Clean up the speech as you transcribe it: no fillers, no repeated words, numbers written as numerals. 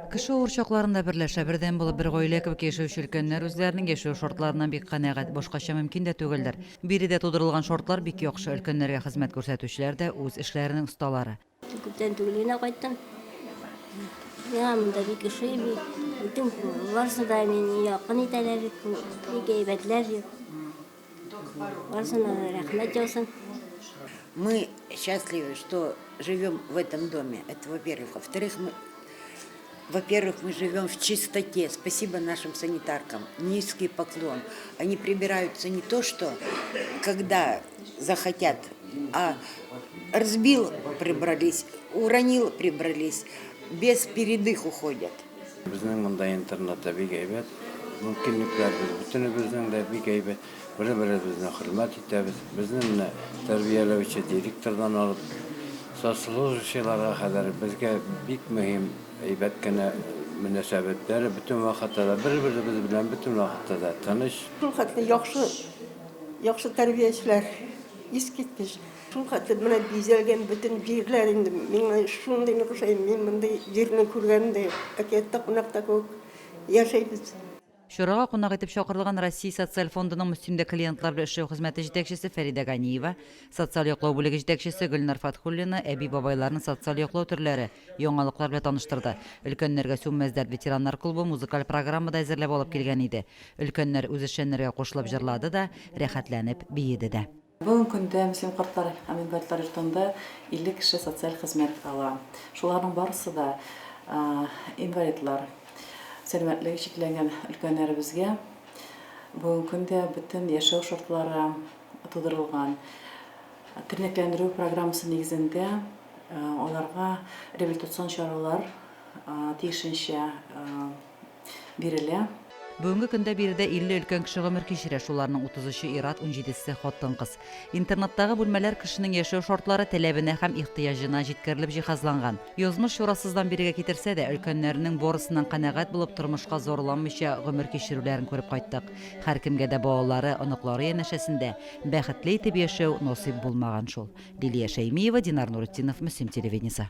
Кеше уршакларында берләшә, бердәм булып бер гаилә кебек яшәүче өлкәннәр үзләренең яшәү шартларыннан бик канәгать, башкача мөмкин дә түгелдер. Биредә тудырылган шартлар бик яхшы, өлкәннәргә хезмәт күрсәтүчеләр дә үз эшләренең осталары. Күптән түгел генә кайттым. Миңа монда бик ошый, бөтен барысы да мине якын итәләр, бик әйбәтләр. Барысына рәхмәт яусын. Мы счастливы, что живем в этом доме. Это во-первых. Во-первых, мы живем в чистоте. Спасибо нашим санитаркам. Низкий поклон. Они прибираются не то, что когда захотят, а разбил, прибрались, уронил, прибрались. Без передых уходят. Bizning bunda internetda bek aybat, mumkinliklarimiz butunimizning da bek aybat. Bir-birimizni hurmat etamiz. Bizni tarbiyalovchi direktordan olib, sotsiologiyalarga qadar bizga bek muhim aybatgina munosabatlar butun vaqtda bir-birimiz bilan butun vaqtda tanish. Шул хәтле яхшы тәрбиячеләр искиткеч. Шул хәтле менә бизәлгән бөтен җирләр инде миңа шундый ошый, мин мондай җирне күргәндә, әкиятта кунакта күк яшәйбез. Шурага кунак итеп чакырылган Россия социаль фондының мөстимдә клиентлар белән эшләү хезмәте җитәкчесе Фәрида Ганиева, социаль яклау бүлеге җитәкчесе Гөлнар Фатхуллина әби-бабайларның социаль яклау төрләре, яңалыклар белән таныштырды. Өлкәннәргә Сүммәздәр ветераннар клубы музыкаль программада әзерләп алып килгән иде. Өлкәннәр үз эшчәннәргә кушылып җырлады да, рәхәтләнеп биеде дә. Бүгін күндә Мөслим картлар һәм инвалидлар йортында 50 кеше социаль хезмәт ала. Шуларның барысы да инвалидлар. Сәламәтлеге чикләнгән өлкәннәребезгә бүгенге көндә бөтен яшәү шартлары тудырылган. Тернәкләндерү программасы нигезендә аларга реабилитацион чаралар тиешенчә бирелә. Бүгенге көндә биредә 50 өлкән кеше гомер кичерә, шуларның 33-ы ир-ат, 17-се хатын-кыз. Интернаттагы бүлмәләр кешенең яшәү шартлары таләбенә һәм ихтыяҗына җиткерелеп җиһазланган. Язмыш шурасыздан бирегә китерсә дә, өлкәннәрнең барысыннан канәгать булып тормышка зорланмыйча гомер кичерүләрен күреп кайттык. Һәркемгә дә балалары, оныклары янәшәсендә бәхетле итеп яшәү насыйп булмаган шул. Лилия Шәймиева, Динар Нуретдинов, Мөслим телевидениесе.